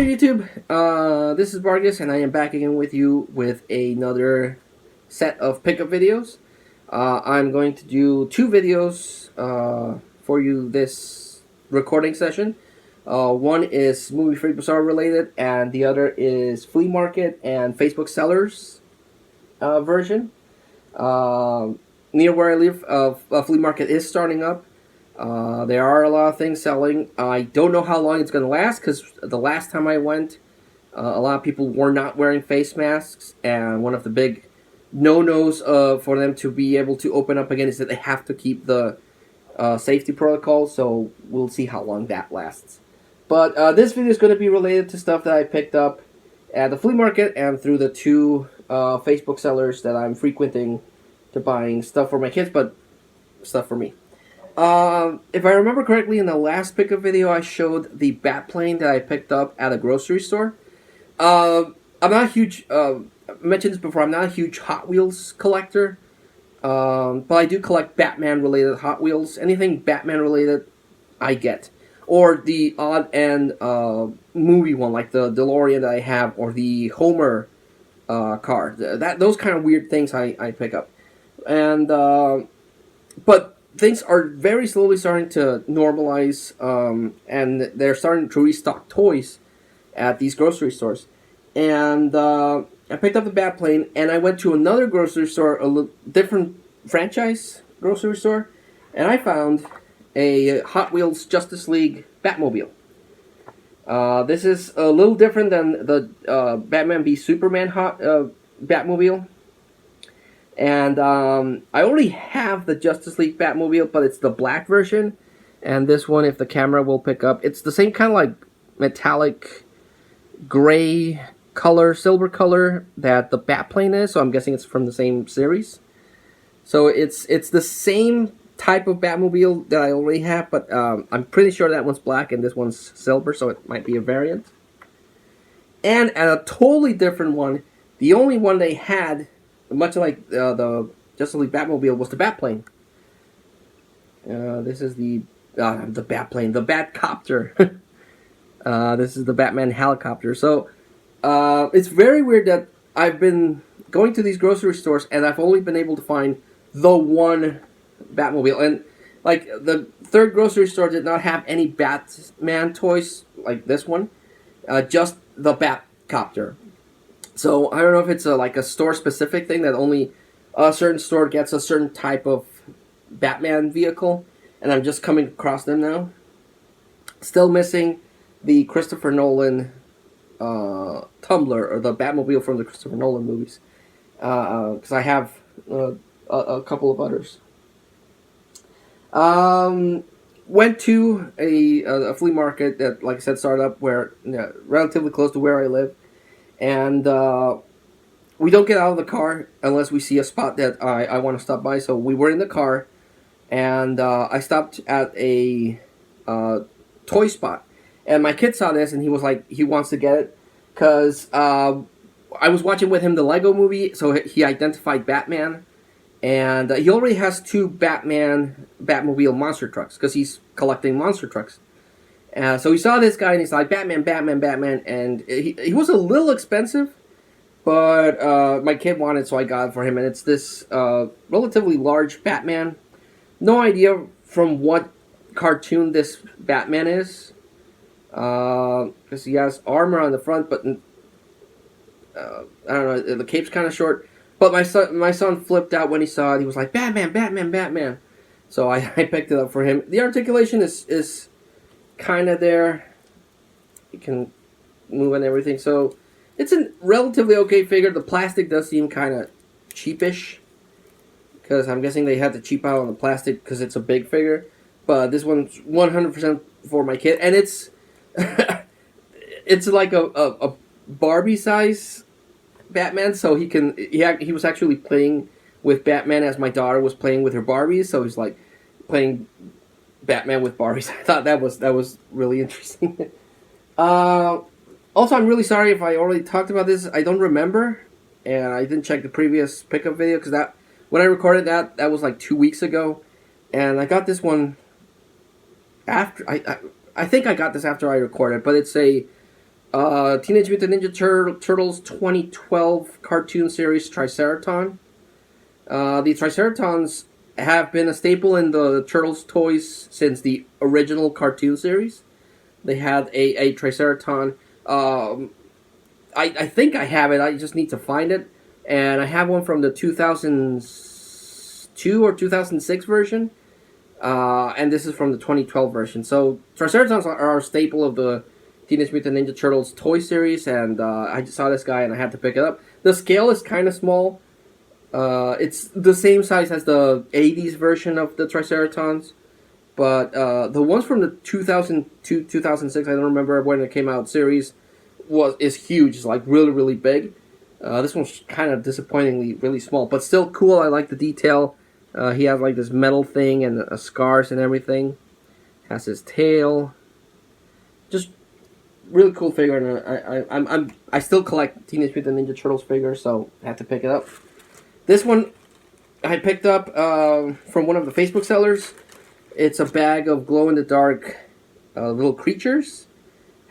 there, YouTube. This is Vargas, and I am back again with you with another set of pickup videos. I'm going to do two videos for you this recording session. One is Movie Free Bazaar related, and the other is flea market and Facebook sellers version. Near where I live, a flea market is starting up. There are a lot of things selling. I don't know how long it's going to last, because the last time I went, a lot of people were not wearing face masks, and one of the big no-nos for them to be able to open up again is that they have to keep the safety protocol, so we'll see how long that lasts. But this video is going to be related to stuff that I picked up at the flea market and through the two Facebook sellers that I'm frequenting to buying stuff for my kids, but stuff for me. If I remember correctly, in the last pickup video, I showed the bat plane that I picked up at a grocery store. I'm not a huge, I mentioned this before, I'm not a huge Hot Wheels collector, but I do collect Batman-related Hot Wheels. Anything Batman-related, I get. Or the odd end movie one, like the DeLorean that I have, or the Homer car. Those kind of weird things I pick up. And, but things are very slowly starting to normalize, and they're starting to restock toys at these grocery stores. And I picked up the bat plane, and I went to another grocery store, a different franchise grocery store, and I found a Hot Wheels Justice League Batmobile. This is a little different than the Batman v Superman Batmobile. And I already have the Justice League Batmobile, but it's the black version. And this one, if the camera will pick up, it's the same kind of like metallic gray color, silver color that the Batplane is. So I'm guessing it's from the same series. So it's the same type of Batmobile that I already have, but I'm pretty sure that one's black and this one's silver, so it might be a variant. And a totally different one, the only one they had, much like the Justice League Batmobile, was the Batplane. This is the Batplane, the Batcopter. This is the Batman helicopter. So it's very weird that I've been going to these grocery stores and I've only been able to find the one Batmobile. And like the third grocery store did not have any Batman toys like this one, just the Batcopter. So I don't know if it's like a store-specific thing that only a certain store gets a certain type of Batman vehicle, and I'm just coming across them now. Still missing the Christopher Nolan Tumbler, or the Batmobile from the Christopher Nolan movies, because I have a couple of others. Went to a flea market that, like I said, started up relatively close to where I live. And we don't get out of the car unless we see a spot that I want to stop by. So we were in the car, and I stopped at a toy spot. And my kid saw this, and he was like, he wants to get it. Because I was watching with him the Lego movie, so he identified Batman. And he already has two Batmobile monster trucks, because he's collecting monster trucks. So he saw this guy, and he's like, Batman, Batman, Batman, and he was a little expensive, but my kid wanted it, so I got it for him, and it's this relatively large Batman. No idea from what cartoon this Batman is, because he has armor on the front, but I don't know, the cape's kind of short. But my son flipped out when he saw it. He was like, Batman, Batman, Batman. So I picked it up for him. The articulation is kind of there. You can move and everything. So it's a relatively okay figure. The plastic does seem kind of cheapish, because I'm guessing they had to cheap out on the plastic because it's a big figure. But this one's 100% for my kid, and it's it's like a Barbie size Batman. So he was actually playing with Batman as my daughter was playing with her Barbies. So he's like playing Batman with Barbies. I thought that was really interesting. Also, I'm really sorry if I already talked about this. I don't remember, and I didn't check the previous pickup video, because when I recorded that was like 2 weeks ago, and I got this one after I think I got this after I recorded, but it's a Teenage Mutant Ninja Turtles 2012 cartoon series Triceraton. The Triceratons have been a staple in the Turtles toys since the original cartoon series. They had a Triceraton. I think I have it. I just need to find it. And I have one from the 2002 or 2006 version. And this is from the 2012 version. So Triceratons are a staple of the Teenage Mutant Ninja Turtles toy series, and I just saw this guy and I had to pick it up. The scale is kind of small. It's the same size as the 80s version of the Triceratons, but the ones from the 2002, 2006, I don't remember when it came out, series is huge. It's like really big. This one's kind of disappointingly really small, but still cool. I like the detail. He has like this metal thing and scars and everything. Has his tail. Just really cool figure, and I still collect Teenage Mutant Ninja Turtles figures, so I had to pick it up. This one I picked up from one of the Facebook sellers. It's a bag of glow-in-the-dark little creatures.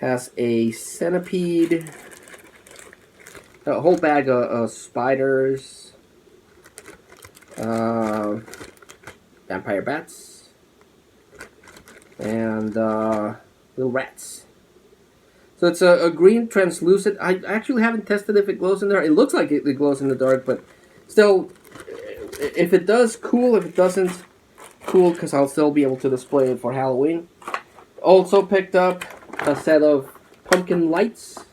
Has a centipede, a whole bag of spiders, vampire bats, and little rats. So it's a green translucent. I actually haven't tested if it glows in there. It looks like it glows in the dark, but still, if it does, cool. If it doesn't, cool, because I'll still be able to display it for Halloween. Also picked up a set of pumpkin lights.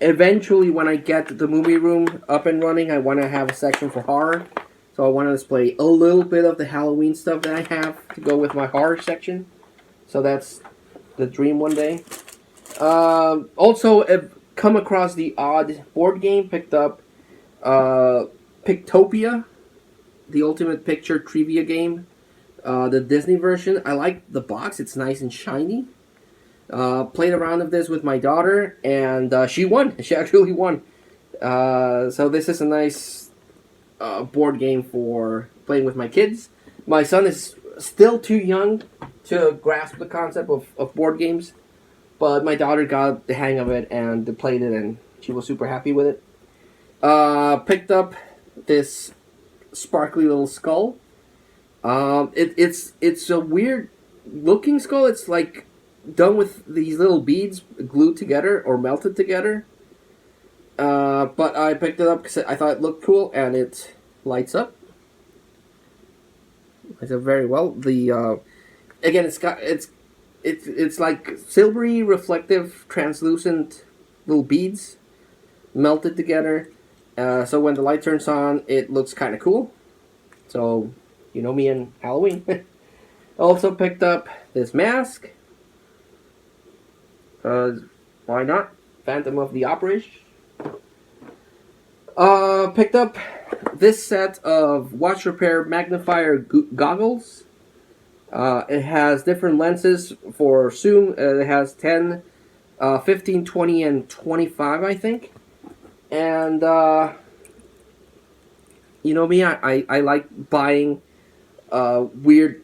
Eventually, when I get the movie room up and running, I want to have a section for horror. So I want to display a little bit of the Halloween stuff that I have to go with my horror section. So that's the dream one day. Also, come across the odd board game. Picked up Picktopia, the ultimate picture trivia game. The Disney version. I like the box. It's nice and shiny. Played a round of this with my daughter, and she won. She actually won. So this is a nice board game for playing with my kids. My son is still too young to grasp the concept of board games, but my daughter got the hang of it and played it, and she was super happy with it. Picked up this sparkly little skull. It's a weird looking skull. It's like done with these little beads glued together or melted together. But I picked it up because I thought it looked cool, and it lights up. Lights up very well. The again, it's like silvery, reflective, translucent little beads melted together. So when the light turns on, it looks kind of cool. So you know me and Halloween. Also picked up this mask. Why not? Phantom of the Opera-ish. Picked up this set of watch repair magnifier goggles. It has different lenses for zoom. It has 10, 15, 20, and 25, I think. And, you know me, I like buying weird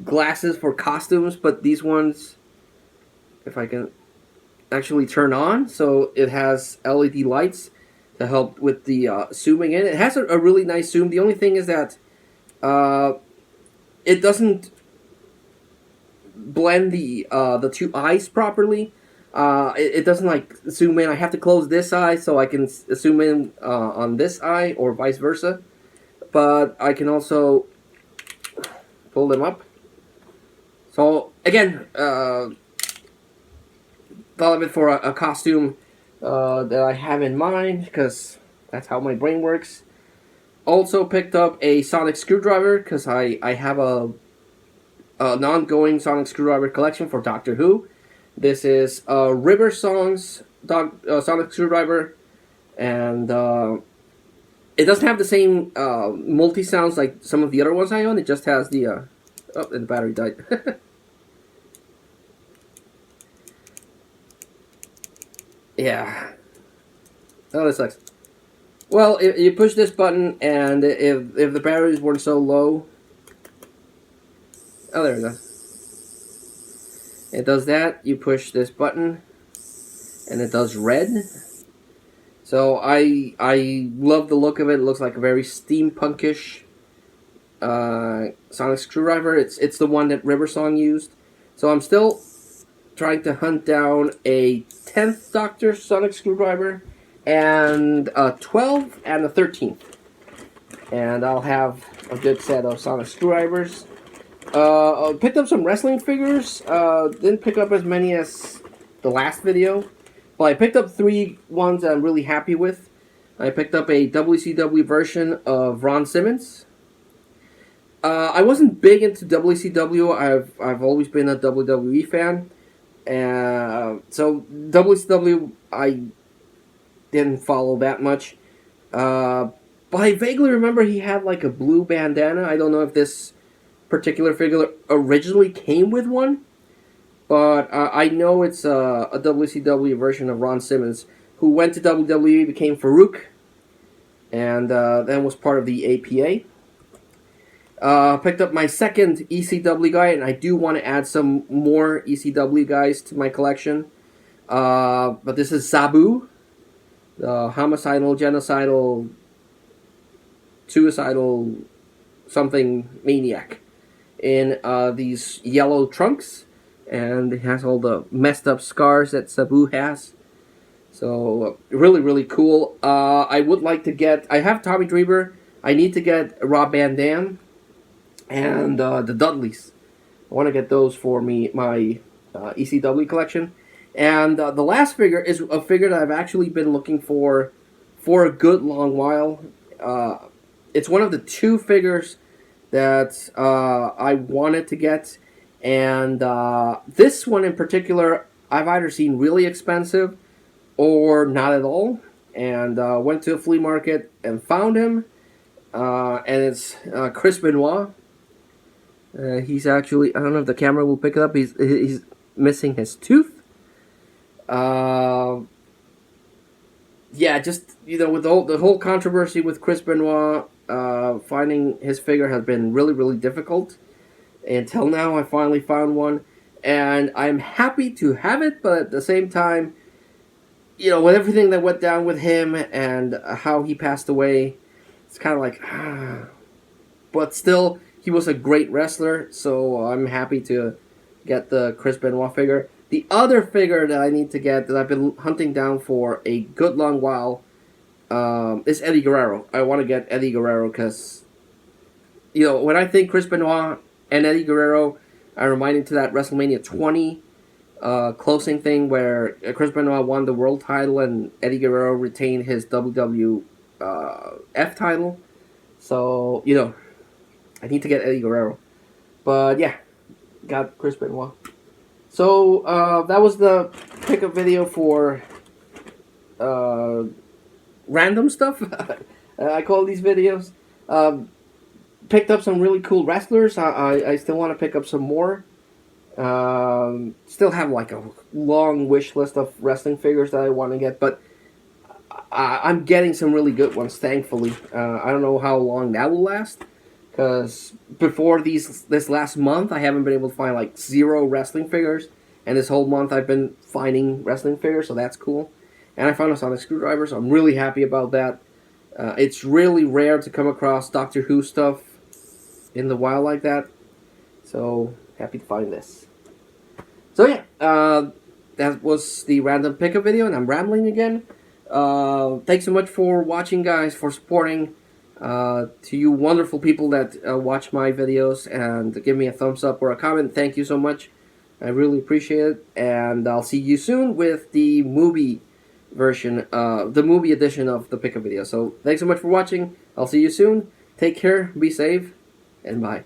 glasses for costumes, but these ones, if I can actually turn on, so it has LED lights to help with the zooming in. It has a really nice zoom. The only thing is that it doesn't blend the two eyes properly. It doesn't like zoom in. I have to close this eye so I can zoom in on this eye, or vice versa. But I can also pull them up. So again, thought of it for a costume that I have in mind, because that's how my brain works. Also picked up a sonic screwdriver, because I have an ongoing sonic screwdriver collection for Doctor Who. This is River Songs sonic screwdriver, and it doesn't have the same multi-sounds like some of the other ones I own. It just has the... oh, and the battery died. Yeah. Oh, this sucks. Well, if you push this button, and if the batteries weren't so low... Oh, there we go. It does that. You push this button, and it does red. So I love the look of it. It looks like a very steampunkish sonic screwdriver. It's the one that Riversong used. So I'm still trying to hunt down a 10th Doctor sonic screwdriver, and a 12th and a 13th. And I'll have a good set of sonic screwdrivers. I picked up some wrestling figures. Didn't pick up as many as the last video, but I picked up 3 ones that I'm really happy with. I picked up a WCW version of Ron Simmons. I wasn't big into WCW. I've always been a WWE fan. So WCW I didn't follow that much. But I vaguely remember he had like a blue bandana. I don't know if this particular figure originally came with one, but I know it's a WCW version of Ron Simmons, who went to WWE, became Farouk, and then was part of the APA. Picked up my second ECW guy, and I do want to add some more ECW guys to my collection. But this is Sabu, the homicidal, genocidal, suicidal, something maniac, in these yellow trunks, and it has all the messed up scars that Sabu has. So really, really cool. I would like to get. I have Tommy Dreamer. I need to get Rob Van Dam and the Dudleys. I want to get those for my ECW collection. And the last figure is a figure that I've actually been looking for a good long while. It's one of the 2 figures that I wanted to get, and this one in particular I've either seen really expensive or not at all, and went to a flea market and found him, and it's Chris Benoit. He's actually, I don't know if the camera will pick it up, he's missing his tooth. Yeah, just, with the whole controversy with Chris Benoit, finding his figure has been really, really difficult. Until now, I finally found one, and I'm happy to have it, but at the same time, with everything that went down with him and how he passed away, it's kind of like, but still, he was a great wrestler, so I'm happy to get the Chris Benoit figure. The other figure that I need to get, that I've been hunting down for a good long while, is Eddie Guerrero. I want to get Eddie Guerrero because, when I think Chris Benoit and Eddie Guerrero, I'm reminded to that WrestleMania 20 closing thing where Chris Benoit won the world title and Eddie Guerrero retained his WWF title. So, I need to get Eddie Guerrero. But yeah, got Chris Benoit. So that was the pickup video for random stuff. I call these videos. Picked up some really cool wrestlers. I still want to pick up some more. Still have like a long wish list of wrestling figures that I want to get, but I'm getting some really good ones, thankfully. I don't know how long that will last, because before this last month, I haven't been able to find like 0 wrestling figures, and this whole month I've been finding wrestling figures, so that's cool. And I found a sonic screwdriver, so I'm really happy about that. It's really rare to come across Doctor Who stuff in the wild like that, so happy to find this. So yeah, that was the random pickup video, and I'm rambling again. Thanks so much for watching, guys, for supporting. To you wonderful people that watch my videos and give me a thumbs up or a comment, thank you so much. I really appreciate it, and I'll see you soon with the movie version, the movie edition of the pickup video. So thanks so much for watching. I'll see you soon. Take care, be safe, and bye.